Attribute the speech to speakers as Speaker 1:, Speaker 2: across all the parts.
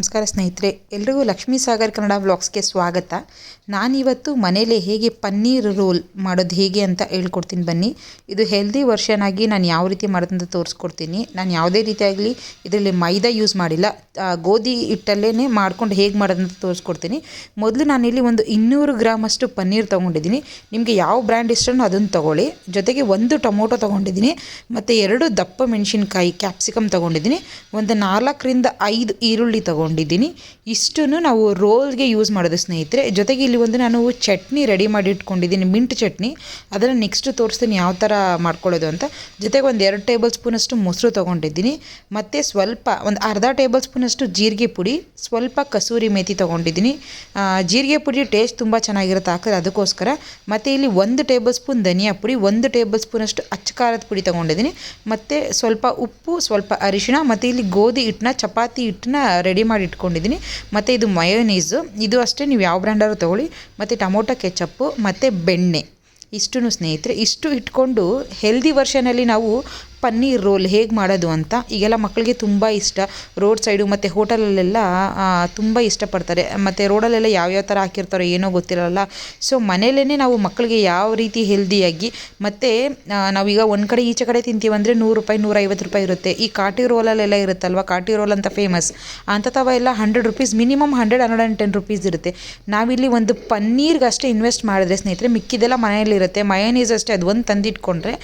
Speaker 1: ನಮಸ್ಕಾರ ಸ್ನೇಹಿತರೆ, ಎಲ್ರಿಗೂ ಲಕ್ಷ್ಮೀ ಸಾಗರ್ ಕನ್ನಡ ವ್ಲಾಗ್ಸ್ಗೆ ಸ್ವಾಗತ. ನಾನಿವತ್ತು ಮನೇಲಿ ಹೇಗೆ ಪನ್ನೀರ್ ರೋಲ್ ಮಾಡೋದು ಹೇಗೆ ಅಂತ ಹೇಳ್ಕೊಡ್ತೀನಿ ಬನ್ನಿ. ಇದು ಹೆಲ್ದಿ ವರ್ಷನ್ ಆಗಿ ನಾನು ಯಾವ ರೀತಿ ಮಾಡೋದಂತ ತೋರಿಸ್ಕೊಡ್ತೀನಿ. ನಾನು ಯಾವುದೇ ರೀತಿಯಾಗಲಿ ಇದರಲ್ಲಿ ಮೈದಾ ಯೂಸ್ ಮಾಡಿಲ್ಲ, ಗೋಧಿ ಹಿಟ್ಟಲ್ಲೇ ಮಾಡ್ಕೊಂಡು ಹೇಗೆ ಮಾಡೋದಂತ ತೋರಿಸ್ಕೊಡ್ತೀನಿ. ಮೊದಲು ನಾನಿಲ್ಲಿ ಒಂದು 200 ಗ್ರಾಮ್ ಅಷ್ಟು ಪನ್ನೀರ್ ತೊಗೊಂಡಿದ್ದೀನಿ. ನಿಮಗೆ ಯಾವ ಬ್ರ್ಯಾಂಡ್ ಇಷ್ಟನೋ ಅದನ್ನು ತೊಗೊಳ್ಳಿ. ಜೊತೆಗೆ 1 ಟೊಮೊಟೊ ತೊಗೊಂಡಿದ್ದೀನಿ ಮತ್ತು 2 ದಪ್ಪ ಮೆಣಸಿನ್ಕಾಯಿ ಕ್ಯಾಪ್ಸಿಕಮ್ ತೊಗೊಂಡಿದ್ದೀನಿ. ಒಂದು 4ರಿಂದ 5 ಈರುಳ್ಳಿ ತೊಗೊಂಡಿದ್ದೀನಿ. ಇಷ್ಟನ್ನು ನಾವು ರೋಲ್ಗೆ ಯೂಸ್ ಮಾಡೋದು ಸ್ನೇಹಿತರೆ. ಜೊತೆಗೆ ಇಲ್ಲಿ ಒಂದು ನಾನು ಚಟ್ನಿ ರೆಡಿ ಮಾಡಿ ಇಟ್ಕೊಂಡಿದ್ದೀನಿ, ಮಿಂಟ್ ಚಟ್ನಿ. ಅದನ್ನು ನೆಕ್ಸ್ಟ್ ತೋರಿಸ್ತೀನಿ ಯಾವ ಥರ ಮಾಡ್ಕೊಳ್ಳೋದು ಅಂತ. ಜೊತೆಗೆ ಒಂದು 2 ಟೇಬಲ್ ಸ್ಪೂನಷ್ಟು ಮೊಸರು ತೊಗೊಂಡಿದ್ದೀನಿ. ಮತ್ತು ಸ್ವಲ್ಪ ಒಂದು ಅರ್ಧ ಟೇಬಲ್ ಸ್ಪೂನಷ್ಟು ಜೀರಿಗೆ ಪುಡಿ, ಸ್ವಲ್ಪ ಕಸೂರಿ ಮೇಥಿ ತೊಗೊಂಡಿದ್ದೀನಿ. ಜೀರಿಗೆ ಪುಡಿ ಟೇಸ್ಟ್ ತುಂಬ ಚೆನ್ನಾಗಿರುತ್ತೆ ಹಾಕಿದ್ರೆ, ಅದಕ್ಕೋಸ್ಕರ. ಮತ್ತು ಇಲ್ಲಿ 1 ಟೇಬಲ್ ಸ್ಪೂನ್ ಧನಿಯಾ ಪುಡಿ, 1 ಟೇಬಲ್ ಸ್ಪೂನಷ್ಟು ಅಚ್ಚ ಖಾರದ ಪುಡಿ ತೊಗೊಂಡಿದ್ದೀನಿ. ಮತ್ತು ಸ್ವಲ್ಪ ಉಪ್ಪು, ಸ್ವಲ್ಪ ಅರಿಶಿಣ, ಮತ್ತು ಇಲ್ಲಿ ಗೋಧಿ ಹಿಟ್ಟನ್ನ, ಚಪಾತಿ ಹಿಟ್ಟನ್ನ ರೆಡಿ ಮಾಡಿ ಇಟ್ಕೊಂಡಿದ್ದೀನಿ. ಮತ್ತು ಇದು ಮಯೋನೀಸು, ಇದು ಅಷ್ಟೇ, ನೀವು ಯಾವ ಬ್ರ್ಯಾಂಡಾದ್ರು ತೊಗೊಳ್ಳಿ. ಮತ್ತು ಟೊಮೊಟೊ ಕೆಚಪ್ಪು ಮತ್ತು ಬೆಣ್ಣೆ. ಇಷ್ಟೂ ಸ್ನೇಹಿತರೆ, ಇಷ್ಟು ಇಟ್ಕೊಂಡು ಹೆಲ್ದಿ ವರ್ಷನಲ್ಲಿ ನಾವು ಪನ್ನೀರ್ ರೋಲ್ ಹೇಗೆ ಮಾಡೋದು ಅಂತ. ಈಗೆಲ್ಲ ಮಕ್ಕಳಿಗೆ ತುಂಬ ಇಷ್ಟ. ರೋಡ್ ಸೈಡು ಮತ್ತು ಹೋಟೆಲಲ್ಲೆಲ್ಲ ತುಂಬ ಇಷ್ಟಪಡ್ತಾರೆ. ಮತ್ತು ರೋಡಲ್ಲೆಲ್ಲ ಯಾವ್ಯಾವ ಥರ ಹಾಕಿರ್ತಾರೋ ಏನೋ ಗೊತ್ತಿರಲ್ಲ. ಸೊ ಮನೆಯಲ್ಲೇ ನಾವು ಮಕ್ಕಳಿಗೆ ಯಾವ ರೀತಿ ಹೆಲ್ದಿಯಾಗಿ, ಮತ್ತು ನಾವೀಗ ಒಂದು ಕಡೆ ಈಚೆ ಕಡೆ ತಿಂತೀವಂದರೆ ₹100 ₹150 ಇರುತ್ತೆ. ಈ ಕಾಟಿ ರೋಲಲ್ಲೆಲ್ಲ ಇರುತ್ತಲ್ವ, ಕಾಟಿ ರೋಲ್ ಅಂತ ಫೇಮಸ್, ಅಂಥವು ಎಲ್ಲ ₹100, ಮಿನಿಮಮ್ ₹100-110 ಇರುತ್ತೆ. ನಾವಿಲ್ಲಿ ಒಂದು ಪನ್ನೀರ್ಗೆ ಅಷ್ಟೇ ಇನ್ವೆಸ್ಟ್ ಮಾಡಿದ್ರೆ ಸ್ನೇಹಿತರೆ, ಮಿಕ್ಕಿದೆಲ್ಲ ಮನೆಯಲ್ಲಿರುತ್ತೆ. ಮಯೋನೀಸ್ ಅಷ್ಟೇ, ಅದು ಒಂದು ತಂದಿಟ್ಕೊಂಡ್ರೆ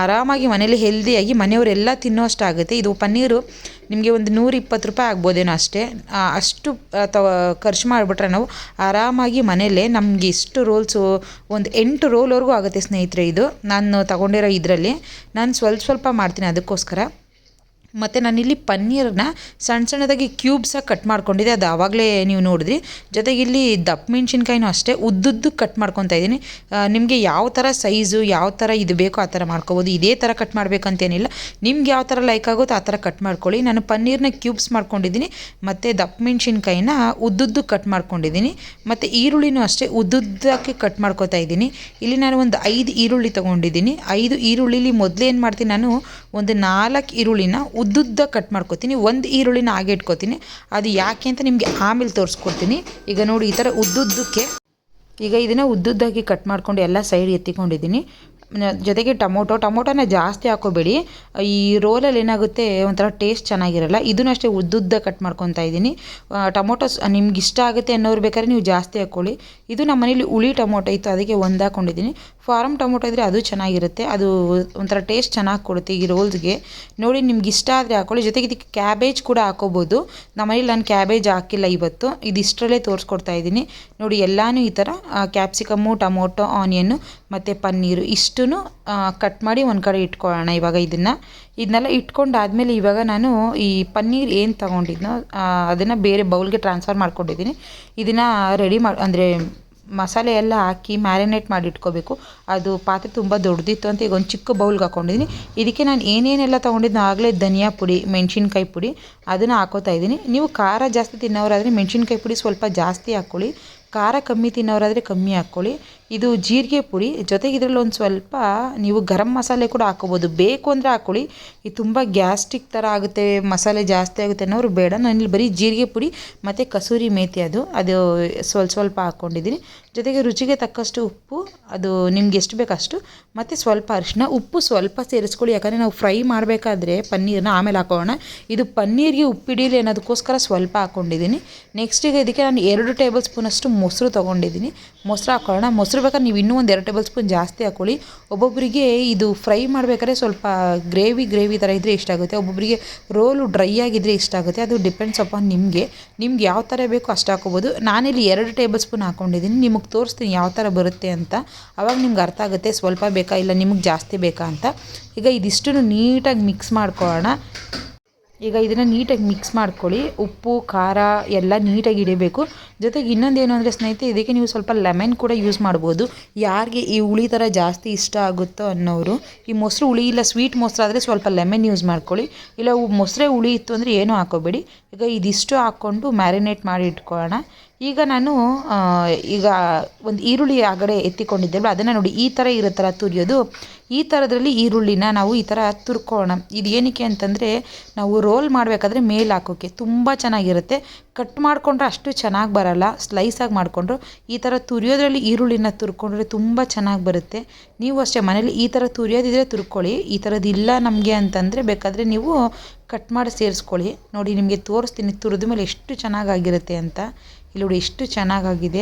Speaker 1: ಆರಾಮಾಗಿ ಮನೇಲಿ ಹೆಲ್ದಿ ಮನೆಯವರೆಲ್ಲ ತಿನ್ನೋ ಅಷ್ಟಾಗುತ್ತೆ. ಇದು ಪನ್ನೀರು ನಿಮಗೆ ಒಂದು ₹120 ಆಗ್ಬೋದೇನೋ ಅಷ್ಟೇ. ಅಷ್ಟು ಖರ್ಚು ಮಾಡಿಬಿಟ್ರೆ ನಾವು ಆರಾಮಾಗಿ ಮನೆಯಲ್ಲೇ ನಮಗೆ ಇಷ್ಟು ರೋಲ್ಸು ಒಂದು 8 ರೋಲ್ವರೆಗೂ ಆಗುತ್ತೆ ಸ್ನೇಹಿತರೆ. ಇದು ನಾನು ತಗೊಂಡಿರೋ ಇದರಲ್ಲಿ ನಾನು ಸ್ವಲ್ಪ ಮಾಡ್ತೀನಿ, ಅದಕ್ಕೋಸ್ಕರ. ಮತ್ತು ನಾನಿಲ್ಲಿ ಪನ್ನೀರನ್ನ ಸಣ್ಣ ಸಣ್ಣದಾಗಿ ಕ್ಯೂಬ್ಸಾಗಿ ಕಟ್ ಮಾಡ್ಕೊಂಡಿದ್ದೆ, ಅದು ಆವಾಗಲೇ ನೀವು ನೋಡಿದ್ರಿ. ಜೊತೆಗೆ ಇಲ್ಲಿ ದಪ್ಪ ಮೆಣಸಿನ್ಕಾಯಿನೂ ಅಷ್ಟೇ ಉದ್ದುದ್ದಕ್ಕೆ ಕಟ್ ಮಾಡ್ಕೊತಾ ಇದ್ದೀನಿ. ನಿಮಗೆ ಯಾವ ಥರ ಸೈಜು, ಯಾವ ಥರ ಇದು ಬೇಕೋ ಆ ಥರ ಮಾಡ್ಕೊಬೋದು. ಇದೇ ಥರ ಕಟ್ ಮಾಡಬೇಕಂತೇನಿಲ್ಲ, ನಿಮ್ಗೆ ಯಾವ ಥರ ಲೈಕ್ ಆಗುತ್ತೋ ಆ ಥರ ಕಟ್ ಮಾಡ್ಕೊಳ್ಳಿ. ನಾನು ಪನ್ನೀರನ್ನ ಕ್ಯೂಬ್ಸ್ ಮಾಡ್ಕೊಂಡಿದ್ದೀನಿ, ಮತ್ತು ದಪ್ಪ ಮೆಣಸಿನ್ಕಾಯಿನ ಉದ್ದುದ್ದಕ್ಕೆ ಕಟ್ ಮಾಡ್ಕೊಂಡಿದ್ದೀನಿ. ಮತ್ತು ಈರುಳ್ಳಿನೂ ಅಷ್ಟೇ ಉದ್ದುದ್ದಕ್ಕೆ ಕಟ್ ಮಾಡ್ಕೊತಾ ಇದ್ದೀನಿ. ಇಲ್ಲಿ ನಾನು ಒಂದು 5 ಈರುಳ್ಳಿ ತೊಗೊಂಡಿದ್ದೀನಿ. 5 ಈರುಳ್ಳಿಲಿ ಮೊದಲು ಏನು ಮಾಡ್ತೀನಿ, ನಾನು ಒಂದು 4 ಈರುಳ್ಳಿನ ಉದ್ದುದ್ದ ಕಟ್ ಮಾಡ್ಕೊತೀನಿ. 1 ಈರುಳ್ಳಿನ ಹಾಗೆ ಇಟ್ಕೊತೀನಿ. ಅದು ಯಾಕೆ ಅಂತ ನಿಮಗೆ ಆಮೇಲೆ ತೋರಿಸ್ಕೊಡ್ತೀನಿ. ಈಗ ನೋಡಿ, ಈ ಥರ ಉದ್ದುದ್ದಕ್ಕೆ ಈಗ ಇದನ್ನು ಉದ್ದುದ್ದಾಗಿ ಕಟ್ ಮಾಡ್ಕೊಂಡು ಎಲ್ಲ ಸೈಡ್ ಎತ್ತಿಕೊಂಡಿದ್ದೀನಿ. ಜೊತೆಗೆ ಟೊಮೊಟೊನ ಜಾಸ್ತಿ ಹಾಕೋಬೇಡಿ. ಈ ರೋಲಲ್ಲಿ ಏನಾಗುತ್ತೆ, ಒಂಥರ ಟೇಸ್ಟ್ ಚೆನ್ನಾಗಿರಲ್ಲ. ಇದನ್ನು ಅಷ್ಟೇ ಉದ್ದುದ್ದ ಕಟ್ ಮಾಡ್ಕೊತಾ ಇದ್ದೀನಿ. ಟೊಮೊಟೊಸ್ ನಿಮ್ಗೆ ಇಷ್ಟ ಆಗುತ್ತೆ ಅನ್ನೋರು ಬೇಕಾದ್ರೆ ನೀವು ಜಾಸ್ತಿ ಹಾಕ್ಕೊಳ್ಳಿ. ಇದು ನಮ್ಮ ಮನೇಲಿ ಹುಳಿ ಟೊಮೊಟೊ ಇತ್ತು, ಅದಕ್ಕೆ ಒಂದು ಹಾಕ್ಕೊಂಡಿದ್ದೀನಿ. ಫಾರಮ್ ಟೊಮೊಟೊ ಇದ್ದರೆ ಅದು ಚೆನ್ನಾಗಿರುತ್ತೆ, ಅದು ಒಂಥರ ಟೇಸ್ಟ್ ಚೆನ್ನಾಗಿ ಕೊಡುತ್ತೆ ಈ ರೋಲ್ಸ್ಗೆ. ನೋಡಿ, ನಿಮ್ಗೆ ಇಷ್ಟ ಆದರೆ ಹಾಕ್ಕೊಳ್ಳಿ. ಜೊತೆಗೆ ಇದಕ್ಕೆ ಕ್ಯಾಬೇಜ್ ಕೂಡ ಹಾಕೋಬೋದು. ನಮ್ಮ ಮನೇಲಿ ನಾನು ಕ್ಯಾಬೇಜ್ ಹಾಕಿಲ್ಲ ಇವತ್ತು, ಇದಿಷ್ಟರಲ್ಲೇ ತೋರಿಸ್ಕೊಡ್ತಾ ಇದ್ದೀನಿ. ನೋಡಿ, ಎಲ್ಲನೂ ಈ ಥರ ಕ್ಯಾಪ್ಸಿಕಮ್ಮು, ಟೊಮೊಟೊ, ಆನಿಯನ್ನು ಮತ್ತು ಪನ್ನೀರು ಇಷ್ಟೂ ಕಟ್ ಮಾಡಿ ಒಂದು ಕಡೆ ಇಟ್ಕೊಳ್ಳೋಣ. ಇವಾಗ ಇದನ್ನೆಲ್ಲ ಇಟ್ಕೊಂಡಾದಮೇಲೆ ಇವಾಗ ನಾನು ಈ ಪನ್ನೀರ್ ಏನು ತೊಗೊಂಡಿದ್ನೋ ಅದನ್ನು ಬೇರೆ ಬೌಲ್ಗೆ ಟ್ರಾನ್ಸ್ಫರ್ ಮಾಡ್ಕೊಂಡಿದ್ದೀನಿ. ಇದನ್ನು ರೆಡಿ ಅಂದರೆ ಮಸಾಲೆ ಎಲ್ಲ ಹಾಕಿ ಮ್ಯಾರಿನೇಟ್ ಮಾಡಿ ಇಟ್ಕೋಬೇಕು. ಅದು ಪಾತ್ರೆ ತುಂಬ ದೊಡ್ಡದಿತ್ತು ಅಂತ ಈಗ ಒಂದು ಚಿಕ್ಕ ಬೌಲ್ಗೆ ಹಾಕ್ಕೊಂಡಿದ್ದೀನಿ. ಇದಕ್ಕೆ ನಾನು ಏನೇನೆಲ್ಲ ತೊಗೊಂಡಿದ್ನೋ ಆಗಲೇ ಧನಿಯಾ ಪುಡಿ, ಮೆಣಸಿನ್ಕಾಯಿ ಪುಡಿ ಅದನ್ನು ಹಾಕೋತಾ ಇದ್ದೀನಿ. ನೀವು ಖಾರ ಜಾಸ್ತಿ ತಿನ್ನೋರಾದರೆ ಮೆಣಸಿನ್ಕಾಯಿ ಪುಡಿ ಸ್ವಲ್ಪ ಜಾಸ್ತಿ ಹಾಕ್ಕೊಳ್ಳಿ, ಖಾರ ಕಮ್ಮಿ ತಿನ್ನೋರಾದರೆ ಕಮ್ಮಿ ಹಾಕ್ಕೊಳ್ಳಿ. ಇದು ಜೀರಿಗೆ ಪುಡಿ, ಜೊತೆಗೆ ಇದರಲ್ಲಿ ಒಂದು ಸ್ವಲ್ಪ ನೀವು ಗರಂ ಮಸಾಲೆ ಕೂಡ ಹಾಕ್ಕೋಬೋದು, ಬೇಕು ಅಂದರೆ ಹಾಕ್ಕೊಳ್ಳಿ. ಇದು ತುಂಬ ಗ್ಯಾಸ್ಟ್ರಿಕ್ ಥರ ಆಗುತ್ತೆ, ಮಸಾಲೆ ಜಾಸ್ತಿ ಆಗುತ್ತೆ ಅನ್ನೋರು ಬೇಡ. ನಾನಿಲ್ಲಿ ಬರೀ ಜೀರಿಗೆ ಪುಡಿ ಮತ್ತು ಕಸೂರಿ ಮೇಥಿ ಅದು ಸ್ವಲ್ಪ ಹಾಕ್ಕೊಂಡಿದ್ದೀನಿ. ಜೊತೆಗೆ ರುಚಿಗೆ ತಕ್ಕಷ್ಟು ಉಪ್ಪು, ಅದು ನಿಮ್ಗೆ ಎಷ್ಟು ಬೇಕಷ್ಟು, ಮತ್ತು ಸ್ವಲ್ಪ ಅರಿಶಿನ. ಉಪ್ಪು ಸ್ವಲ್ಪ ಸೇರಿಸ್ಕೊಳ್ಳಿ, ಯಾಕಂದರೆ ನಾವು ಫ್ರೈ ಮಾಡಬೇಕಾದ್ರೆ ಪನ್ನೀರನ್ನ ಆಮೇಲೆ ಹಾಕೋಣ. ಇದು ಪನ್ನೀರಿಗೆ ಉಪ್ಪಿಡೀಲಿ ಅನ್ನೋದಕ್ಕೋಸ್ಕರ ಸ್ವಲ್ಪ ಹಾಕ್ಕೊಂಡಿದ್ದೀನಿ. ನೆಕ್ಸ್ಟ್ ಈಗ ಇದಕ್ಕೆ ನಾನು 2 ಟೇಬಲ್ ಸ್ಪೂನಷ್ಟು ಮೊಸರು ತೊಗೊಂಡಿದ್ದೀನಿ. ಮೊಸರು ಹಾಕೋಣ. ಮೊಸರು ಬೇಕಾದ್ರೆ ನೀವು ಇನ್ನೂ ಒಂದು 2 ಟೇಬಲ್ ಸ್ಪೂನ್ ಜಾಸ್ತಿ ಹಾಕ್ಕೊಳ್ಳಿ. ಒಬ್ಬೊಬ್ಬರಿಗೆ ಇದು ಫ್ರೈ ಮಾಡಬೇಕಾದ್ರೆ ಸ್ವಲ್ಪ ಗ್ರೇವಿ ಥರ ಇದ್ದರೆ ಇಷ್ಟ ಆಗುತ್ತೆ, ಒಬ್ಬೊಬ್ಬರಿಗೆ ರೋಲು ಡ್ರೈ ಆಗಿದ್ದರೆ ಇಷ್ಟ ಆಗುತ್ತೆ. ಅದು ಡಿಪೆಂಡ್ಸ್ ಅಪಾನ್ ನಿಮಗೆ ಯಾವ ಥರ ಬೇಕೋ ಅಷ್ಟು ಹಾಕೋಬೋದು. ನಾನಿಲ್ಲಿ 2 ಟೇಬಲ್ ಸ್ಪೂನ್ ಹಾಕ್ಕೊಂಡಿದ್ದೀನಿ. ನಿಮಗೆ ತೋರಿಸ್ತೀನಿ ಯಾವ ಥರ ಬರುತ್ತೆ ಅಂತ, ಆವಾಗ ನಿಮ್ಗೆ ಅರ್ಥ ಆಗುತ್ತೆ ಸ್ವಲ್ಪ ಬೇಕಾ ಇಲ್ಲ ನಿಮಗೆ ಜಾಸ್ತಿ ಬೇಕಾ ಅಂತ. ಈಗ ಇದಿಷ್ಟನ್ನು ನೀಟಾಗಿ ಮಿಕ್ಸ್ ಮಾಡ್ಕೊಳ್ಳೋಣ. ಈಗ ಇದನ್ನು ನೀಟಾಗಿ ಮಿಕ್ಸ್ ಮಾಡ್ಕೊಳ್ಳಿ. ಉಪ್ಪು ಖಾರ ಎಲ್ಲ ನೀಟಾಗಿ ಹಿಡಿಬೇಕು. ಜೊತೆಗೆ ಇನ್ನೊಂದೇನು ಅಂದರೆ ಸ್ನೇಹಿತರೆ, ಇದಕ್ಕೆ ನೀವು ಸ್ವಲ್ಪ ಲೆಮನ್ ಕೂಡ ಯೂಸ್ ಮಾಡ್ಬೋದು. ಯಾರಿಗೆ ಈ ಹುಳಿ ಥರ ಜಾಸ್ತಿ ಇಷ್ಟ ಆಗುತ್ತೋ ಅನ್ನೋರು. ಈ ಮೊಸರು ಹುಳಿ ಇಲ್ಲ, ಸ್ವೀಟ್ ಮೊಸರು ಆದರೆ ಸ್ವಲ್ಪ ಲೆಮನ್ ಯೂಸ್ ಮಾಡ್ಕೊಳ್ಳಿ. ಇಲ್ಲ ಮೊಸರೇ ಹುಳಿ ಇತ್ತು ಅಂದರೆ ಏನೂ ಹಾಕೋಬೇಡಿ. ಈಗ ಇದಿಷ್ಟು ಹಾಕ್ಕೊಂಡು ಮ್ಯಾರಿನೇಟ್ ಮಾಡಿ ಇಟ್ಕೊಳ್ಳೋಣ. ಈಗ ನಾನು ಈಗ ಒಂದು ಈರುಳ್ಳಿ ಆಗಡೆ ಎತ್ತಿಕೊಂಡಿದ್ದೆವಲ್ಲ ಅದನ್ನು ನೋಡಿ ಈ ಥರ ಇರುತ್ತಲ್ಲ ತುರಿಯೋದು, ಈ ಥರದ್ರಲ್ಲಿ ಈರುಳ್ಳಿನ ನಾವು ಈ ಥರ ತುರ್ಕೊಳ್ಳೋಣ. ಇದು ಏನಕ್ಕೆ ಅಂತಂದರೆ ನಾವು ರೋಲ್ ಮಾಡಬೇಕಾದ್ರೆ ಮೇಲೆ ಹಾಕೋಕ್ಕೆ ತುಂಬ ಚೆನ್ನಾಗಿರುತ್ತೆ. ಕಟ್ ಮಾಡಿಕೊಂಡ್ರೆ ಅಷ್ಟು ಚೆನ್ನಾಗಿ ಬರಲ್ಲ. ಸ್ಲೈಸಾಗಿ ಮಾಡಿಕೊಂಡ್ರು ಈ ಥರ ತುರಿಯೋದ್ರಲ್ಲಿ ಈರುಳ್ಳಿನ ತುರ್ಕೊಂಡ್ರೆ ತುಂಬ ಚೆನ್ನಾಗಿ ಬರುತ್ತೆ. ನೀವು ಅಷ್ಟೇ ಮನೇಲಿ ಈ ಥರ ತುರಿಯೋದಿದ್ರೆ ತುರ್ಕೊಳ್ಳಿ. ಈ ಥರದ್ದಿಲ್ಲ ನಮಗೆ ಅಂತಂದರೆ ಬೇಕಾದರೆ ನೀವು ಕಟ್ ಮಾಡಿ ಸೇರಿಸ್ಕೊಳ್ಳಿ. ನೋಡಿ ನಿಮಗೆ ತೋರಿಸ್ತೀನಿ ತುರಿದ ಮೇಲೆ ಎಷ್ಟು ಚೆನ್ನಾಗಾಗಿರುತ್ತೆ ಅಂತ. ಇಲ್ಲಿ ನೋಡಿ ಎಷ್ಟು ಚೆನ್ನಾಗಾಗಿದೆ.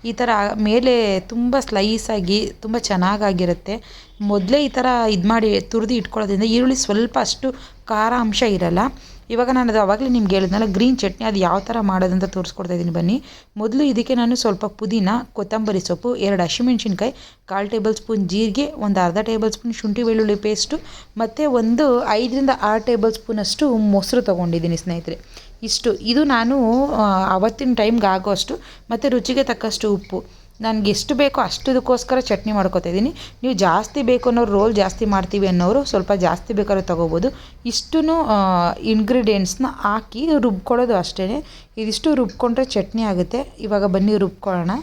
Speaker 1: ಈ ಥರ ಮೇಲೆ ತುಂಬ ಸ್ಲೈಸಾಗಿ ತುಂಬ ಚೆನ್ನಾಗಾಗಿರುತ್ತೆ. ಮೊದಲೇ ಈ ಥರ ಇದು ಮಾಡಿ ತುರಿದು ಇಟ್ಕೊಳ್ಳೋದ್ರಿಂದ ಈರುಳ್ಳಿ ಸ್ವಲ್ಪ ಅಷ್ಟು ಖಾರ ಅಂಶ ಇರಲ್ಲ. ಇವಾಗ ನಾನು ಅದು ಆವಾಗಲೇ ನಿಮ್ಗೆ ಹೇಳಿದ್ನಲ್ಲ ಗ್ರೀನ್ ಚಟ್ನಿ, ಅದು ಯಾವ ಥರ ಮಾಡೋದಂತ ತೋರಿಸ್ಕೊಡ್ತಾ ಇದ್ದೀನಿ ಬನ್ನಿ. ಮೊದಲು ಇದಕ್ಕೆ ನಾನು ಸ್ವಲ್ಪ ಪುದೀನ, ಕೊತ್ತಂಬರಿ ಸೊಪ್ಪು, 2 ಹಸಿಮೆಣ್ಸಿನ್ಕಾಯಿ, 1/4 ಟೇಬಲ್ ಸ್ಪೂನ್ ಜೀರಿಗೆ, ಒಂದು ಅರ್ಧ ಟೇಬಲ್ ಸ್ಪೂನ್ ಶುಂಠಿ ಬೆಳ್ಳುಳ್ಳಿ ಪೇಸ್ಟು ಮತ್ತು ಒಂದು 5ರಿಂದ 6 ಟೇಬಲ್ ಸ್ಪೂನಷ್ಟು ಮೊಸರು ತೊಗೊಂಡಿದ್ದೀನಿ ಸ್ನೇಹಿತರೆ. ಇಷ್ಟು ಇದು ನಾನು ಆವತ್ತಿನ ಟೈಮ್ಗೆ ಆಗೋಷ್ಟು ಮತ್ತು ರುಚಿಗೆ ತಕ್ಕಷ್ಟು ಉಪ್ಪು. ನನಗೆ ಎಷ್ಟು ಬೇಕೋ ಅಷ್ಟದಕ್ಕೋಸ್ಕರ ಚಟ್ನಿ ಮಾಡ್ಕೊತಾ ಇದ್ದೀನಿ. ನೀವು ಜಾಸ್ತಿ ಬೇಕು ಅನ್ನೋರು, ರೋಲ್ ಜಾಸ್ತಿ ಮಾಡ್ತೀವಿ ಅನ್ನೋರು ಸ್ವಲ್ಪ ಜಾಸ್ತಿ ಬೇಕಾದ್ರೂ ತೊಗೋಬೋದು. ಇಷ್ಟೂ ಇಂಗ್ರೀಡಿಯೆಂಟ್ಸ್ನ ಹಾಕಿ ರುಬ್ಕೊಳ್ಳೋದು ಅಷ್ಟೇ. ಇದಿಷ್ಟು ರುಬ್ಕೊಂಡ್ರೆ ಚಟ್ನಿ ಆಗುತ್ತೆ. ಇವಾಗ ಬನ್ನಿ ರುಬ್ಕೊಳ್ಳೋಣ.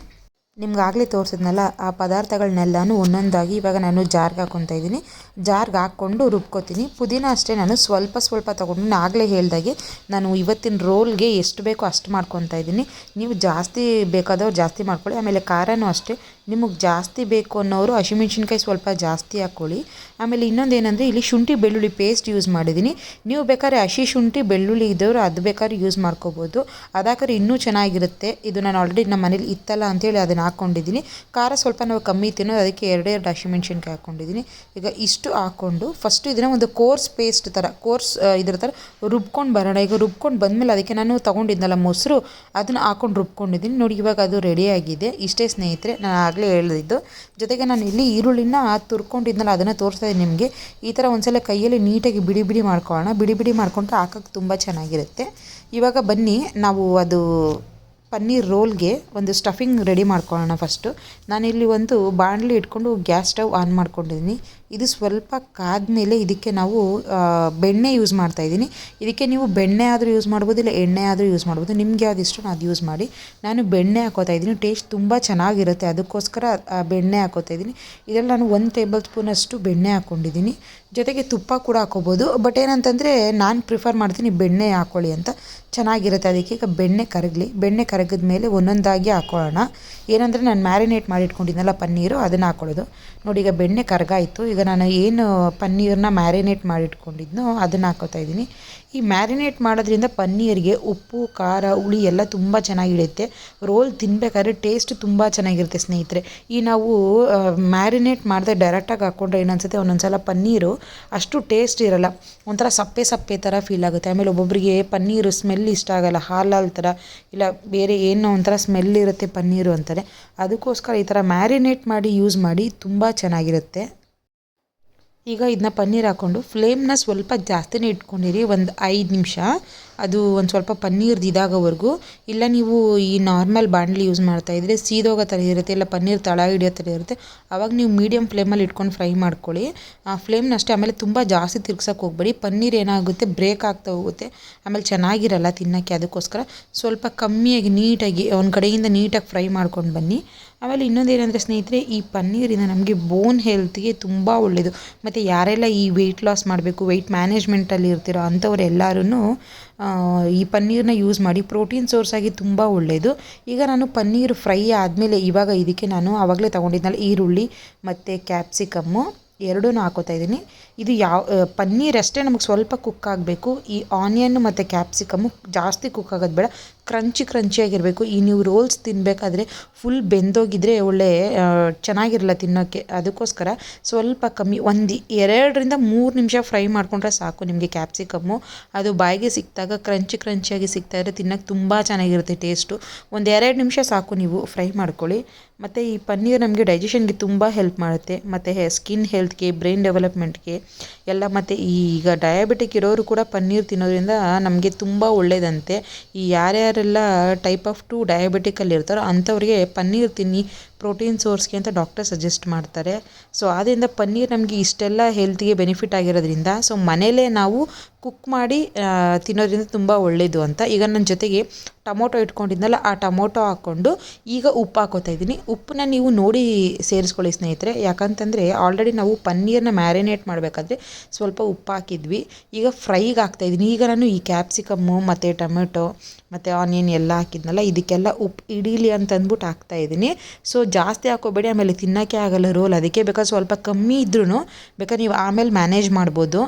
Speaker 1: ನಿಮ್ಗಾಗಲೇ ತೋರಿಸಿದ್ನಲ್ಲ ಆ ಪದಾರ್ಥಗಳನ್ನೆಲ್ಲನೂ ಒಂದೊಂದಾಗಿ ಇವಾಗ ನಾನು ಜಾರ್ಗೆ ಹಾಕ್ಕೊತಾ ಇದ್ದೀನಿ. ಜಾರ್ಗೆ ಹಾಕ್ಕೊಂಡು ರುಬ್ಕೋತೀನಿ. ಪುದೀನ ಅಷ್ಟೇ ನಾನು ಸ್ವಲ್ಪ ಸ್ವಲ್ಪ ತೊಗೊಂಡು, ನಾನು ಆಗಲೇ ಹೇಳ್ದಾಗೆ ನಾನು ಇವತ್ತಿನ ರೋಲ್ಗೆ ಎಷ್ಟು ಬೇಕೋ ಅಷ್ಟು ಮಾಡ್ಕೊತಾ ಇದ್ದೀನಿ. ನೀವು ಜಾಸ್ತಿ ಬೇಕಾದವ್ರು ಜಾಸ್ತಿ ಮಾಡ್ಕೊಳ್ಳಿ. ಆಮೇಲೆ ಖಾರನೂ ಅಷ್ಟೇ, ನಿಮಗೆ ಜಾಸ್ತಿ ಬೇಕು ಅನ್ನೋರು ಹಸಿಮೆಣ್ಸಿನ್ಕಾಯಿ ಸ್ವಲ್ಪ ಜಾಸ್ತಿ ಹಾಕ್ಕೊಳ್ಳಿ. ಆಮೇಲೆ ಇನ್ನೊಂದು ಏನಂದರೆ ಇಲ್ಲಿ ಶುಂಠಿ ಬೆಳ್ಳುಳ್ಳಿ ಪೇಸ್ಟ್ ಯೂಸ್ ಮಾಡಿದ್ದೀನಿ. ನೀವು ಬೇಕಾದ್ರೆ ಹಸಿ ಶುಂಠಿ ಬೆಳ್ಳುಳ್ಳಿ ಇದ್ದವರು ಅದು ಬೇಕಾದ್ರೆ ಯೂಸ್ ಮಾಡ್ಕೋಬೋದು. ಅದಾಕರೆ ಇನ್ನೂ ಚೆನ್ನಾಗಿರುತ್ತೆ. ಇದು ನಾನು ಆಲ್ರೆಡಿ ನಮ್ಮ ಮನೇಲಿ ಇತ್ತಲ್ಲ ಅಂಥೇಳಿ ಅದನ್ನು ಹಾಕ್ಕೊಂಡಿದ್ದೀನಿ. ಖಾರ ಸ್ವಲ್ಪ ನಾವು ಕಮ್ಮಿ ತಿನ್ನೋದು, ಅದಕ್ಕೆ 2 ಹಸಿಮೆಣ್ಸಿನ್ಕಾಯಿ ಹಾಕ್ಕೊಂಡಿದ್ದೀನಿ. ಈಗ ಇಷ್ಟು ಹಾಕ್ಕೊಂಡು ಫಸ್ಟು ಇದನ್ನು ಒಂದು ಕೋರ್ಸ್ ಪೇಸ್ಟ್ ಥರ ಇದ್ರ ಥರ ರುಬ್ಕೊಂಡು ಬರೋಣ. ಈಗ ರುಬ್ಕೊಂಡು ಬಂದಮೇಲೆ ಅದಕ್ಕೆ ನಾನು ತೊಗೊಂಡಿದ್ನಲ್ಲ ಮೊಸರು, ಅದನ್ನು ಹಾಕ್ಕೊಂಡು ರುಬ್ಕೊಂಡಿದ್ದೀನಿ. ನೋಡಿ ಇವಾಗ ಅದು ರೆಡಿಯಾಗಿದೆ. ಇಷ್ಟೇ ಸ್ನೇಹಿತರೆ, ನಾನು ಆಗಲೇ ಹೇಳಿದ್ದು. ಜೊತೆಗೆ ನಾನು ಇಲ್ಲಿ ಈರುಳ್ಳಿನ ತುರ್ಕೊಂಡಿದ್ನಲ್ಲ ಅದನ್ನು ತೋರಿಸ್ತಾ ಇದ್ದೀನಿ ನಿಮಗೆ. ಈ ಥರ ಒಂದ್ಸಲ ಕೈಯಲ್ಲಿ ನೀಟಾಗಿ ಬಿಡಿ ಬಿಡಿ ಮಾಡ್ಕೊಳ್ಳೋಣ. ಬಿಡಿ ಬಿಡಿ ಮಾಡ್ಕೊಂಡ್ರೆ ಹಾಕೋಕ್ಕೆ ತುಂಬ ಚೆನ್ನಾಗಿರುತ್ತೆ. ಇವಾಗ ಬನ್ನಿ ನಾವು ಅದು ಪನ್ನೀರ್ ರೋಲ್ಗೆ ಒಂದು ಸ್ಟಫಿಂಗ್ ರೆಡಿ ಮಾಡ್ಕೊಳ್ಳೋಣ. ಫಸ್ಟು ನಾನಿಲ್ಲಿ ಒಂದು ಬಾಣಲಿ ಇಟ್ಕೊಂಡು ಗ್ಯಾಸ್ ಸ್ಟವ್ ಆನ್ ಮಾಡ್ಕೊಂಡಿದ್ದೀನಿ. ಇದು ಸ್ವಲ್ಪ ಕಾದ್ಮೇಲೆ ಇದಕ್ಕೆ ನಾವು ಬೆಣ್ಣೆ ಯೂಸ್ ಮಾಡ್ತಾಯಿದ್ದೀನಿ. ಇದಕ್ಕೆ ನೀವು ಬೆಣ್ಣೆ ಆದರೂ ಯೂಸ್ ಮಾಡ್ಬೋದು, ಇಲ್ಲ ಎಣ್ಣೆ ಆದರೂ ಯೂಸ್ ಮಾಡ್ಬೋದು. ನಿಮ್ಗೆ ಯಾವ್ದು ಇಷ್ಟೋ ಅದು ಯೂಸ್ ಮಾಡಿ. ನಾನು ಬೆಣ್ಣೆ ಹಾಕೋತಾ ಇದ್ದೀನಿ. ಟೇಸ್ಟ್ ತುಂಬ ಚೆನ್ನಾಗಿರುತ್ತೆ, ಅದಕ್ಕೋಸ್ಕರ ಬೆಣ್ಣೆ ಹಾಕೋತಾ ಇದ್ದೀನಿ. ಇದರಲ್ಲಿ ನಾನು 1 ಟೇಬಲ್ ಸ್ಪೂನಷ್ಟು ಬೆಣ್ಣೆ ಹಾಕ್ಕೊಂಡಿದ್ದೀನಿ. ಜೊತೆಗೆ ತುಪ್ಪ ಕೂಡ ಹಾಕೋಬೋದು. ಬಟ್ ಏನಂತಂದರೆ ನಾನು ಪ್ರಿಫರ್ ಮಾಡ್ತೀನಿ ಬೆಣ್ಣೆ ಹಾಕ್ಕೊಳ್ಳಿ ಅಂತ, ಚೆನ್ನಾಗಿರುತ್ತೆ. ಅದಕ್ಕೆ ಈಗ ಬೆಣ್ಣೆ ಕರಗಲಿ. ಬೆಣ್ಣೆ ಕರಗಿದ ಮೇಲೆ ಒಂದೊಂದಾಗಿ ಹಾಕ್ಕೊಳ್ಳೋಣ. ಏನಂದರೆ ನಾನು ಮ್ಯಾರಿನೇಟ್ ಮಾಡಿಟ್ಕೊಂಡಿದ್ನಲ್ಲ ಪನ್ನೀರು, ಅದನ್ನು ಹಾಕ್ಕೊಳ್ಳೋದು. ನೋಡಿ ಈಗ ಬೆಣ್ಣೆ ಕರಗಾಯಿತು. ಈಗ ನಾನು ಏನು ಪನ್ನೀರನ್ನ ಮ್ಯಾರಿನೇಟ್ ಮಾಡಿಟ್ಕೊಂಡಿದ್ನೋ ಅದನ್ನು ಹಾಕೋತಾ ಇದ್ದೀನಿ. ಈ ಮ್ಯಾರಿನೇಟ್ ಮಾಡೋದ್ರಿಂದ ಪನ್ನೀರಿಗೆ ಉಪ್ಪು, ಖಾರ, ಹುಳಿ ಎಲ್ಲ ತುಂಬ ಚೆನ್ನಾಗಿರುತ್ತೆ. ರೋಲ್ ತಿನ್ನಬೇಕಾದ್ರೆ ಟೇಸ್ಟ್ ತುಂಬ ಚೆನ್ನಾಗಿರುತ್ತೆ ಸ್ನೇಹಿತರೆ. ಈ ನಾವು ಮ್ಯಾರಿನೇಟ್ ಮಾಡದೆ ಡೈರೆಕ್ಟಾಗಿ ಹಾಕ್ಕೊಂಡ್ರೆ ಏನನ್ಸುತ್ತೆ, ಒಂದೊಂದು ಸಲ ಪನ್ನೀರು ಅಷ್ಟು ಟೇಸ್ಟ್ ಇರೋಲ್ಲ, ಒಂಥರ ಸಪ್ಪೆ ಸಪ್ಪೆ ಥರ ಫೀಲ್ ಆಗುತ್ತೆ. ಆಮೇಲೆ ಒಬ್ಬೊಬ್ಬರಿಗೆ ಪನ್ನೀರು ಸ್ಮೆಲ್ ಇಷ್ಟ ಆಗಲ್ಲ, ಹಾಲಾಲ್ ಥರ ಇಲ್ಲ ಬೇರೆ ಏನೋ ಒಂಥರ ಸ್ಮೆಲ್ ಇರುತ್ತೆ ಪನ್ನೀರು ಅಂತಾರೆ. ಅದಕ್ಕೋಸ್ಕರ ಈ ಥರ ಮ್ಯಾರಿನೇಟ್ ಮಾಡಿ ಯೂಸ್ ಮಾಡಿ, ತುಂಬ ಚೆನ್ನಾಗಿರುತ್ತೆ. ಈಗ ಇದನ್ನ ಪನ್ನೀರ್ ಹಾಕ್ಕೊಂಡು ಫ್ಲೇಮ್ನ ಸ್ವಲ್ಪ ಜಾಸ್ತಿನೇ ಇಟ್ಕೊಂಡಿರಿ, ಒಂದು 5 ನಿಮಿಷ. ಅದು ಒಂದು ಸ್ವಲ್ಪ ಪನ್ನೀರ್ದು ಇದಾಗೋವರೆಗೂ. ಇಲ್ಲ ನೀವು ಈ ನಾರ್ಮಲ್ ಬಾಣಲಿ ಯೂಸ್ ಮಾಡ್ತಾಯಿದ್ರೆ ಸೀದೋಗೋ ಥರ ಇರುತ್ತೆ, ಇಲ್ಲ ಪನ್ನೀರ್ ತಳ ಹಿಡಿಯೋ ಥರ ಇರುತ್ತೆ. ಆವಾಗ ನೀವು ಮೀಡಿಯಮ್ ಫ್ಲೇಮಲ್ಲಿ ಇಟ್ಕೊಂಡು ಫ್ರೈ ಮಾಡ್ಕೊಳ್ಳಿ. ಆ ಫ್ಲೇಮ್ನ ಅಷ್ಟೇ. ಆಮೇಲೆ ತುಂಬ ಜಾಸ್ತಿ ತಿರ್ಗ್ಸೋಕೆ ಹೋಗ್ಬೇಡಿ, ಪನ್ನೀರ್ ಏನಾಗುತ್ತೆ ಬ್ರೇಕ್ ಆಗ್ತಾ ಹೋಗುತ್ತೆ, ಆಮೇಲೆ ಚೆನ್ನಾಗಿರಲ್ಲ ತಿನ್ನೋಕ್ಕೆ. ಅದಕ್ಕೋಸ್ಕರ ಸ್ವಲ್ಪ ಕಮ್ಮಿಯಾಗಿ ನೀಟಾಗಿ ಒಂದು ಕಡೆಯಿಂದ ನೀಟಾಗಿ ಫ್ರೈ ಮಾಡ್ಕೊಂಡು ಬನ್ನಿ. ಆಮೇಲೆ ಇನ್ನೊಂದು ಏನಂದರೆ ಸ್ನೇಹಿತರೆ, ಈ ಪನ್ನೀರಿಂದ ನಮಗೆ ಬೋನ್ ಹೆಲ್ತ್ಗೆ ತುಂಬ ಒಳ್ಳೆಯದು. ಮತ್ತು ಯಾರೆಲ್ಲ ಈ ವೆಯ್ಟ್ ಲಾಸ್ ಮಾಡಬೇಕು, ವೆಯ್ಟ್ ಮ್ಯಾನೇಜ್ಮೆಂಟಲ್ಲಿ ಇರ್ತಿರೋ ಅಂಥವ್ರು ಎಲ್ಲರೂ ಈ ಪನ್ನೀರನ್ನ ಯೂಸ್ ಮಾಡಿ. ಪ್ರೋಟೀನ್ ಸೋರ್ಸ್ ಆಗಿ ತುಂಬ ಒಳ್ಳೆಯದು. ಈಗ ನಾನು ಪನ್ನೀರ್ ಫ್ರೈ ಆದಮೇಲೆ ಇವಾಗ ಇದಕ್ಕೆ ನಾನು ಆವಾಗಲೇ ತೊಗೊಂಡಿದ್ನಲ್ಲ ಈರುಳ್ಳಿ ಮತ್ತು ಕ್ಯಾಪ್ಸಿಕಮ್ಮು ಎರಡೂ ಹಾಕೋತಾ ಇದ್ದೀನಿ. ಇದು ಪನ್ನೀರ್ ಅಷ್ಟೇ ನಮಗೆ ಸ್ವಲ್ಪ ಕುಕ್ ಆಗಬೇಕು. ಈ ಆನಿಯನ್ ಮತ್ತು ಕ್ಯಾಪ್ಸಿಕಮ್ಮು ಜಾಸ್ತಿ ಕುಕ್ ಆಗೋದು ಬೇಡ, ಕ್ರಂಚಿಯಾಗಿರಬೇಕು. ಈ ನೀವು ರೋಲ್ಸ್ ತಿನ್ನಬೇಕಾದ್ರೆ ಫುಲ್ ಬೆಂದೋಗಿದ್ರೆ ಒಳ್ಳೆ ಚೆನ್ನಾಗಿರಲ್ಲ ತಿನ್ನೋಕ್ಕೆ. ಅದಕ್ಕೋಸ್ಕರ ಸ್ವಲ್ಪ ಕಮ್ಮಿ, 2ರಿಂದ 3 ನಿಮಿಷ ಫ್ರೈ ಮಾಡಿಕೊಂಡ್ರೆ ಸಾಕು. ನಿಮಗೆ ಕ್ಯಾಪ್ಸಿಕಮ್ಮು ಅದು ಬಾಯಿಗೆ ಸಿಕ್ಕಿದಾಗ ಕ್ರಂಚಿಯಾಗಿ ಸಿಗ್ತಾಯಿದ್ರೆ ತಿನ್ನೋಕ್ಕೆ ತುಂಬ ಚೆನ್ನಾಗಿರುತ್ತೆ ಟೇಸ್ಟು. 2 ನಿಮಿಷ ಸಾಕು, ನೀವು ಫ್ರೈ ಮಾಡ್ಕೊಳ್ಳಿ. ಮತ್ತು ಈ ಪನ್ನೀರ್ ನಮಗೆ ಡೈಜೆಷನ್ಗೆ ತುಂಬ ಹೆಲ್ಪ್ ಮಾಡುತ್ತೆ, ಮತ್ತು ಸ್ಕಿನ್ ಹೆಲ್ತ್ಗೆ, ಬ್ರೈನ್ ಡೆವಲಪ್ಮೆಂಟ್ಗೆ ಎಲ್ಲ. ಮತ್ತು ಈಗ ಡಯಾಬಿಟಿಕ್ ಇರೋರು ಕೂಡ ಪನ್ನೀರ್ ತಿನ್ನೋದ್ರಿಂದ ನಮಗೆ ತುಂಬ ಒಳ್ಳೆಯದಂತೆ. ಈ ಯಾರ್ಯಾರೆಲ್ಲ ಟೈಪ್ ಆಫ್ 2 ಡಯಾಬಿಟಿಕಲ್ಲಿ ಇರ್ತಾರೋ ಅಂಥವ್ರಿಗೆ ಪನ್ನೀರ್ ತಿನ್ನಿ, ಪ್ರೋಟೀನ್ ಸೋರ್ಸ್ಗೆ ಅಂತ ಡಾಕ್ಟರ್ ಸಜೆಸ್ಟ್ ಮಾಡ್ತಾರೆ. ಸೊ ಆದ್ದರಿಂದ ಪನ್ನೀರ್ ನಮಗೆ ಇಷ್ಟೆಲ್ಲ ಹೆಲ್ತ್ಗೆ ಬೆನಿಫಿಟ್ ಆಗಿರೋದ್ರಿಂದ ಸೊ ಮನೇಲೇ ನಾವು ಕುಕ್ ಮಾಡಿ ತಿನ್ನೋದ್ರಿಂದ ತುಂಬ ಒಳ್ಳೆಯದು ಅಂತ. ಈಗ ನನ್ನ ಜೊತೆಗೆ ಟೊಮೊಟೊ ಇಟ್ಕೊಂಡಿದ್ನಲ್ಲ ಆ ಟೊಮೊಟೊ ಹಾಕ್ಕೊಂಡು ಈಗ ಉಪ್ಪು ಹಾಕೋತಾ ಇದ್ದೀನಿ. ಉಪ್ಪನ್ನ ನೀವು ನೋಡಿ ಸೇರಿಸ್ಕೊಳ್ಳಿ ಸ್ನೇಹಿತರೆ, ಯಾಕಂತಂದರೆ ಆಲ್ರೆಡಿ ನಾವು ಪನ್ನೀರನ್ನ ಮ್ಯಾರಿನೇಟ್ ಮಾಡಬೇಕಾದ್ರೆ ಸ್ವಲ್ಪ ಉಪ್ಪು ಹಾಕಿದ್ವಿ. ಈಗ ಫ್ರೈಗೆ ಹಾಕ್ತಾಯಿದ್ದೀನಿ. ಈಗ ನಾನು ಈ ಕ್ಯಾಪ್ಸಿಕಮ್ಮು ಮತ್ತು ಟೊಮೆಟೊ ಮತ್ತು ಆನಿಯನ್ ಎಲ್ಲ ಹಾಕಿದ್ನಲ್ಲ ಇದಕ್ಕೆಲ್ಲ ಉಪ್ಪು ಹಿಡೀಲಿ ಅಂತಂದ್ಬಿಟ್ಟು ಹಾಕ್ತಾಯಿದ್ದೀನಿ. ಸೊ ಜಾಸ್ತಿ ಹಾಕೋಬೇಡಿ, ಆಮೇಲೆ ತಿನ್ನೋಕ್ಕೆ ಆಗಲ್ಲ ರೋಲ್. ಅದಕ್ಕೆ ಬೇಕಾದ್ರೆ ಸ್ವಲ್ಪ ಕಮ್ಮಿ ಇದ್ರೂ ಬೇಕಾದ್ರೆ ನೀವು ಆಮೇಲೆ ಮ್ಯಾನೇಜ್ ಮಾಡ್ಬೋದು.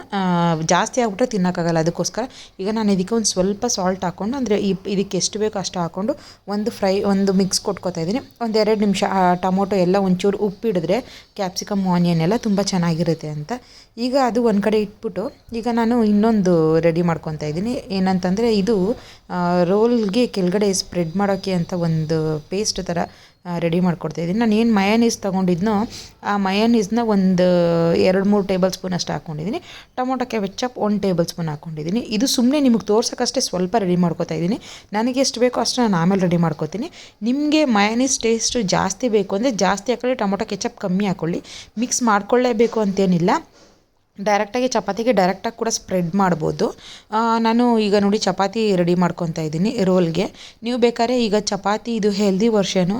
Speaker 1: ಜಾಸ್ತಿ ಆಗ್ಬಿಟ್ರೆ ತಿನ್ನೋಕ್ಕಾಗಲ್ಲ, ಅದಕ್ಕೋಸ್ಕರ ಈಗ ನಾನು ಇದಕ್ಕೆ ಒಂದು ಸ್ವಲ್ಪ ಸಾಲ್ಟ್ ಹಾಕ್ಕೊಂಡು ಅಂದರೆ ಇದಕ್ಕೆ ಎಷ್ಟು ಬೇಕೋ ಅಷ್ಟು ಹಾಕ್ಕೊಂಡು ಒಂದು ಮಿಕ್ಸ್ ಕೊಟ್ಕೋತಾ ಇದ್ದೀನಿ. ಒಂದು 2 ನಿಮಿಷ ಟೊಮೊಟೊ ಎಲ್ಲ ಒಂಚೂರು ಉಪ್ಪಿಡಿದ್ರೆ ಕ್ಯಾಪ್ಸಿಕಮ್ ಆನಿಯನ್ ಎಲ್ಲ ತುಂಬ ಚೆನ್ನಾಗಿರುತ್ತೆ ಅಂತ. ಈಗ ಅದು ಒಂದು ಕಡೆ ಇಟ್ಬಿಟ್ಟು ಈಗ ನಾನು ಇನ್ನೊಂದು ರೆಡಿ ಮಾಡ್ಕೊತಾ ಇದ್ದೀನಿ. ಏನಂತಂದರೆ ಇದು ರೋಲ್ಗೆ ಕೆಳಗಡೆ ಸ್ಪ್ರೆಡ್ ಮಾಡೋಕ್ಕೆ ಅಂತ ಒಂದು ಪೇಸ್ಟ್ ಥರ ರೆಡಿ ಮಾಡ್ಕೊಡ್ತಾಯಿದ್ದೀನಿ. ನಾನು ಏನು ಮಯೋನೀಸ್ ತೊಗೊಂಡಿದ್ನೋ ಆ ಮಯೋನೀಸ್ನ ಒಂದು 2-3 ಟೇಬಲ್ ಸ್ಪೂನ್ ಅಷ್ಟು ಹಾಕ್ಕೊಂಡಿದ್ದೀನಿ. ಟೊಮೊಟೊ ಕೆಚಪ್ 1 ಟೇಬಲ್ ಸ್ಪೂನ್ ಹಾಕ್ಕೊಂಡಿದ್ದೀನಿ. ಇದು ಸುಮ್ಮನೆ ನಿಮಗೆ ತೋರ್ಸೋಕ್ಕಷ್ಟೇ ಸ್ವಲ್ಪ ರೆಡಿ ಮಾಡ್ಕೊತಾ ಇದ್ದೀನಿ. ನನಗೆ ಎಷ್ಟು ಬೇಕೋ ಅಷ್ಟು ನಾನು ಆಮೇಲೆ ರೆಡಿ ಮಾಡ್ಕೊತೀನಿ. ನಿಮಗೆ ಮಯೋನೀಸ್ ಟೇಸ್ಟು ಜಾಸ್ತಿ ಬೇಕು ಅಂದರೆ ಜಾಸ್ತಿ ಹಾಕೊಳ್ಳಿ, ಟೊಮೊಟೊ ಕೆಚಪ್ ಕಮ್ಮಿ ಹಾಕ್ಕೊಳ್ಳಿ. ಮಿಕ್ಸ್ ಮಾಡ್ಕೊಳ್ಳೇಬೇಕು ಅಂತೇನಿಲ್ಲ, ಡೈರೆಕ್ಟಾಗಿ ಚಪಾತಿಗೆ ಡೈರೆಕ್ಟಾಗಿ ಕೂಡ ಸ್ಪ್ರೆಡ್ ಮಾಡ್ಬೋದು. ನಾನು ಈಗ ನೋಡಿ ಚಪಾತಿ ರೆಡಿ ಮಾಡ್ಕೊತಾ ಇದ್ದೀನಿ ರೋಲ್ಗೆ. ನೀವು ಬೇಕಾದ್ರೆ ಈಗ ಚಪಾತಿ ಇದು ಹೆಲ್ದಿ ವರ್ಷನು,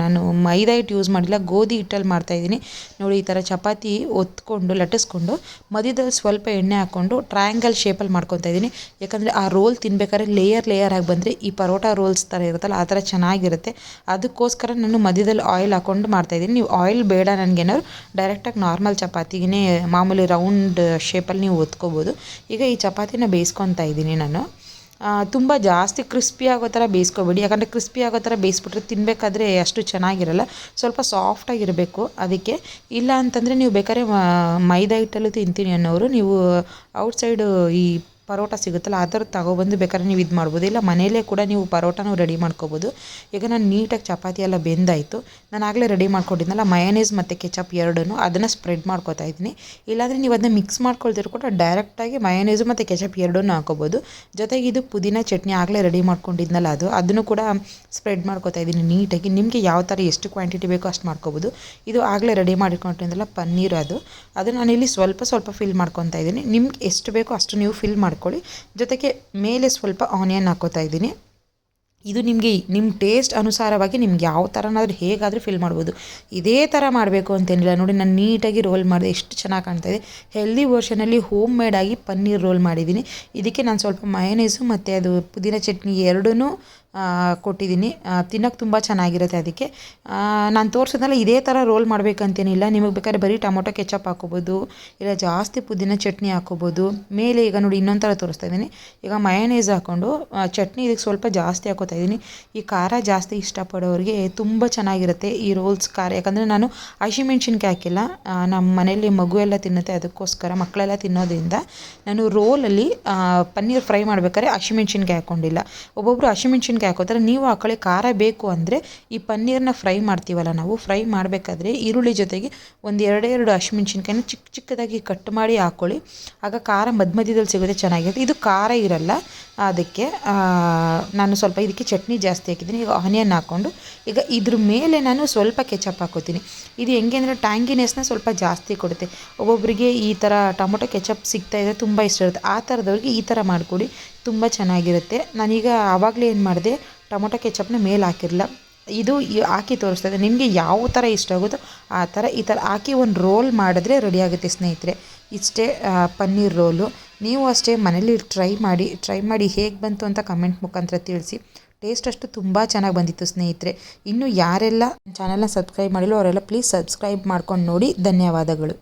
Speaker 1: ನಾನು ಮೈದಾ ಹಿಟ್ಟು ಯೂಸ್ ಮಾಡಿಲ್ಲ, ಗೋಧಿ ಹಿಟ್ಟಲ್ಲಿ ಮಾಡ್ತಾಯಿದ್ದೀನಿ. ನೋಡಿ ಈ ಥರ ಚಪಾತಿ ಒತ್ಕೊಂಡು ಲಟ್ಟಿಸ್ಕೊಂಡು ಮಧ್ಯದಲ್ಲಿ ಸ್ವಲ್ಪ ಎಣ್ಣೆ ಹಾಕ್ಕೊಂಡು ಟ್ರಯಾಂಗಲ್ ಶೇಪಲ್ಲಿ ಮಾಡ್ಕೊತಾ ಇದ್ದೀನಿ. ಯಾಕಂದರೆ ಆ ರೋಲ್ ತಿನ್ಬೇಕಾದ್ರೆ ಲೇಯರ್ ಆಗಿ ಬಂದರೆ ಈ ಪರೋಟ ರೋಲ್ಸ್ ಥರ ಇರುತ್ತಲ್ಲ ಆ ಥರ ಚೆನ್ನಾಗಿರುತ್ತೆ. ಅದಕ್ಕೋಸ್ಕರ ನಾನು ಮಧ್ಯದಲ್ಲಿ ಆಯಿಲ್ ಹಾಕ್ಕೊಂಡು ಮಾಡ್ತಾಯಿದ್ದೀನಿ. ನೀವು ಆಯಿಲ್ ಬೇಡ ನನಗೇನಾದ್ರು ಡೈರೆಕ್ಟಾಗಿ ನಾರ್ಮಲ್ ಚಪಾತಿಗೆ ಮಾಮೂಲಿ ರೌಂಡ್ ಶೇಪಲ್ಲಿ ನೀವು ಒತ್ಕೋಬೋದು. ಈಗ ಈ ಚಪಾತಿನ ಬೇಯಿಸ್ಕೊತಾ ಇದ್ದೀನಿ ನಾನು. ತುಂಬ ಜಾಸ್ತಿ ಕ್ರಿಸ್ಪಿ ಆಗೋ ಥರ ಬೇಯಿಸ್ಕೊಬೇಡಿ, ಯಾಕಂದರೆ ಕ್ರಿಸ್ಪಿ ಆಗೋ ಥರ ಬೇಯಿಸ್ಬಿಟ್ರೆ ತಿನ್ನಬೇಕಾದ್ರೆ ಅಷ್ಟು ಚೆನ್ನಾಗಿರಲ್ಲ. ಸ್ವಲ್ಪ ಸಾಫ್ಟಾಗಿರಬೇಕು. ಅದಕ್ಕೆ ಇಲ್ಲ ಅಂತಂದರೆ ನೀವು ಬೇಕಾದ್ರೆ ಮೈದಾ ಹಿಟ್ಟಲ್ಲೂ ತಿಂತೀನಿ ಅನ್ನೋರು ನೀವು ಔಟ್ಸೈಡು ಈ ಪರೋಟ ಸಿಗುತ್ತಲ್ಲ ಆ ಥರದ್ದು ತಗೊಬಂದು ಬೇಕಾದ್ರೆ ನೀವು ಇದು ಮಾಡ್ಬೋದು. ಇಲ್ಲ ಮನೆಯಲ್ಲೇ ಕೂಡ ನೀವು ಪರೋಟನೂ ರೆಡಿ ಮಾಡ್ಕೋಬೋದು. ಈಗ ನಾನು ನೀಟಾಗಿ ಚಪಾತಿ ಎಲ್ಲ ಬೆಂದಾಯಿತು. ನಾನು ಆಗಲೇ ರೆಡಿ ಮಾಡ್ಕೊಂಡಿದ್ನಲ್ಲ ಮಯೋನೀಸ್ ಮತ್ತು ಕೆಚಪ್ ಎರಡೂ ಅದನ್ನು ಸ್ಪ್ರೆಡ್ ಮಾಡ್ಕೊತಾ ಇದ್ದೀನಿ. ಇಲ್ಲಾಂದರೆ ನೀವು ಅದನ್ನ ಮಿಕ್ಸ್ ಮಾಡ್ಕೊಳ್ತಿರೋ ಕೂಡ ಡೈರೆಕ್ಟಾಗಿ ಮಯೋನೀಸು ಮತ್ತು ಕೆಚಪ್ ಎರಡನ್ನೂ ಹಾಕೋಬೋದು. ಜೊತೆಗೆ ಇದು ಪುದೀನ ಚಟ್ನಿ ಆಗಲೇ ರೆಡಿ ಮಾಡ್ಕೊಂಡಿದ್ನಲ್ಲ ಅದನ್ನು ಕೂಡ ಸ್ಪ್ರೆಡ್ ಮಾಡ್ಕೊತಾ ಇದ್ದೀನಿ ನೀಟಾಗಿ. ನಿಮಗೆ ಯಾವ ಥರ ಎಷ್ಟು ಕ್ವಾಂಟಿಟಿ ಬೇಕೋ ಅಷ್ಟು ಮಾಡ್ಕೋಬೋದು. ಇದು ಆಗಲೇ ರೆಡಿ ಮಾಡಿಕೊಂಡಿದ್ದಲ್ಲ ಪನ್ನೀರ್ ಅದು ನಾನಿಲ್ಲಿ ಸ್ವಲ್ಪ ಫಿಲ್ ಮಾಡ್ಕೊತಾ ಇದ್ದೀನಿ. ನಿಮ್ಗೆ ಎಷ್ಟು ಬೇಕೋ ಅಷ್ಟು ನೀವು ಫಿಲ್ ಮಾಡ್ಕೊಳ್ಳಿ. ಜೊತೆಗೆ ಮೇಲೆ ಸ್ವಲ್ಪ ಆನಿಯನ್ ಹಾಕೋತಾ ಇದ್ದೀನಿ. ಇದು ನಿಮಗೆ ನಿಮ್ಮ ಟೇಸ್ಟ್ ಅನುಸಾರವಾಗಿ ನಿಮ್ಗೆ ಯಾವ ಥರನಾದ್ರೂ ಹೇಗಾದರೂ ಫಿಲ್ ಮಾಡ್ಬೋದು. ಇದೇ ಥರ ಮಾಡಬೇಕು ಅಂತೇನಿಲ್ಲ. ನೋಡಿ ನಾನು ನೀಟಾಗಿ ರೋಲ್ ಮಾಡಿದೆ, ಎಷ್ಟು ಚೆನ್ನಾಗಿ ಕಾಣ್ತಾಯಿದೆ. ಹೆಲ್ದಿ ವರ್ಷನಲ್ಲಿ ಹೋಮ್ ಮೇಡಾಗಿ ಪನ್ನೀರ್ ರೋಲ್ ಮಾಡಿದ್ದೀನಿ. ಇದಕ್ಕೆ ನಾನು ಸ್ವಲ್ಪ ಮಯೋನೀಸು ಮತ್ತು ಅದು ಪುದೀನ ಚಟ್ನಿ ಎರಡೂ ಕೊಟ್ಟಿದ್ದೀನಿ. ತಿನ್ನೋಕ್ಕೆ ತುಂಬ ಚೆನ್ನಾಗಿರುತ್ತೆ. ಅದಕ್ಕೆ ನಾನು ತೋರಿಸೋದಲ್ಲ ಇದೇ ಥರ ರೋಲ್ ಮಾಡಬೇಕಂತೇನಿಲ್ಲ. ನಿಮಗೆ ಬೇಕಾದ್ರೆ ಬರೀ ಟೊಮೊಟೊ ಕೆಚಪ್ ಹಾಕೋಬೋದು, ಇಲ್ಲ ಜಾಸ್ತಿ ಪುದೀನ ಚಟ್ನಿ ಹಾಕೋಬೋದು. ಮೇಲೆ ಈಗ ನೋಡಿ ಇನ್ನೊಂದು ಥರ ತೋರಿಸ್ತಾ ಇದ್ದೀನಿ. ಈಗ ಮಯೋನೀಸ್ ಹಾಕ್ಕೊಂಡು ಚಟ್ನಿ ಇದಕ್ಕೆ ಸ್ವಲ್ಪ ಜಾಸ್ತಿ ಹಾಕೋತಾ ಇದ್ದೀನಿ. ಈ ಖಾರ ಜಾಸ್ತಿ ಇಷ್ಟಪಡೋರಿಗೆ ತುಂಬ ಚೆನ್ನಾಗಿರುತ್ತೆ ಈ ರೋಲ್ಸ್ ಖಾರ. ಯಾಕಂದರೆ ನಾನು ಹಸಿಮೆಣ್ಸಿನ್ಕಾಯಿ ಹಾಕಿಲ್ಲ, ನಮ್ಮ ಮನೇಲಿ ಮಗು ಎಲ್ಲ ತಿನ್ನುತ್ತೆ, ಅದಕ್ಕೋಸ್ಕರ ಮಕ್ಕಳೆಲ್ಲ ತಿನ್ನೋದ್ರಿಂದ ನಾನು ರೋಲಲ್ಲಿ ಪನ್ನೀರ್ ಫ್ರೈ ಮಾಡ್ಬೇಕಾದ್ರೆ ಹಸಿಮೆಣ್ಸಿನ್ಕಾಯಿ ಹಾಕ್ಕೊಂಡಿಲ್ಲ. ಒಬ್ಬೊಬ್ಬರು ಹಸಿಮೆಣ್ಸಿನ್ಕಾಯಿ ಹಾಕೋತಾರೆ, ನೀವು ಹಾಕೊಳ್ಳಿ. ಖಾರ ಬೇಕು ಅಂದರೆ ಈ ಪನ್ನೀರನ್ನ ಫ್ರೈ ಮಾಡ್ತೀವಲ್ಲ ನಾವು, ಫ್ರೈ ಮಾಡಬೇಕಾದ್ರೆ ಈರುಳ್ಳಿ ಜೊತೆಗೆ ಒಂದು 2 ಹಸಿಮೆಣ್ಸಿನ್ಕಾಯಿನ ಚಿಕ್ಕದಾಗಿ ಕಟ್ ಮಾಡಿ ಹಾಕ್ಕೊಳ್ಳಿ. ಆಗ ಖಾರ ಮಧ್ಯದಲ್ಲಿ ಸಿಗುತ್ತೆ, ಚೆನ್ನಾಗಿರುತ್ತೆ. ಇದು ಖಾರ ಇರಲ್ಲ, ಅದಕ್ಕೆ ನಾನು ಸ್ವಲ್ಪ ಇದಕ್ಕೆ ಚಟ್ನಿ ಜಾಸ್ತಿ ಹಾಕಿದ್ದೀನಿ. ಈಗ ಆನಿಯನ್ ಹಾಕ್ಕೊಂಡು ಈಗ ಇದ್ರ ಮೇಲೆ ನಾನು ಸ್ವಲ್ಪ ಕೆಚಪ್ ಹಾಕೋತೀನಿ. ಇದು ಹೆಂಗೆ ಅಂದರೆ ಟ್ಯಾಂಗಿನೆಸ್ನ ಸ್ವಲ್ಪ ಜಾಸ್ತಿ ಕೊಡುತ್ತೆ. ಒಬ್ಬೊಬ್ಬರಿಗೆ ಈ ಥರ ಟೊಮೊಟೊ ಕೆಚಪ್ ಸಿಗ್ತಾಯಿದ್ರೆ ತುಂಬ ಇಷ್ಟ ಇರುತ್ತೆ. ಆ ಥರದವ್ರಿಗೆ ಈ ಥರ ಮಾಡಿಕೊಡಿ, ತುಂಬ ಚೆನ್ನಾಗಿರುತ್ತೆ. ನಾನೀಗ ಆವಾಗಲೇ ಏನು ಮಾಡಿದೆ, ಟೊಮೊಟೊ ಕೆಚಪ್ನ ಮೇಲೆ ಹಾಕಿರಲಿಲ್ಲ, ಇದು ಹಾಕಿ ತೋರಿಸ್ತಾ ಇದೆ. ನಿಮಗೆ ಯಾವ ಥರ ಇಷ್ಟ ಆಗುತ್ತೋ ಆ ಥರ ಈ ಥರ ಹಾಕಿ ಒಂದು ರೋಲ್ ಮಾಡಿದ್ರೆ ರೆಡಿ ಆಗುತ್ತೆ ಸ್ನೇಹಿತರೆ. ಇಷ್ಟೇ ಪನ್ನೀರ್ ರೋಲು. ನೀವು ಅಷ್ಟೇ ಮನೇಲಿ ಟ್ರೈ ಮಾಡಿ ಹೇಗೆ ಬಂತು ಅಂತ ಕಮೆಂಟ್ ಮುಖಾಂತರ ತಿಳಿಸಿ. ಟೇಸ್ಟ್ ಅಷ್ಟು ತುಂಬ ಚೆನ್ನಾಗಿ ಬಂದಿತ್ತು ಸ್ನೇಹಿತರೆ. ಇನ್ನು ಯಾರೆಲ್ಲ ಚಾನಲ್ನ ಸಬ್ಸ್ಕ್ರೈಬ್ ಮಾಡಿಲ್ಲ ಅವರೆಲ್ಲ ಪ್ಲೀಸ್ ಸಬ್ಸ್ಕ್ರೈಬ್ ಮಾಡ್ಕೊಂಡು ನೋಡಿ. ಧನ್ಯವಾದಗಳು.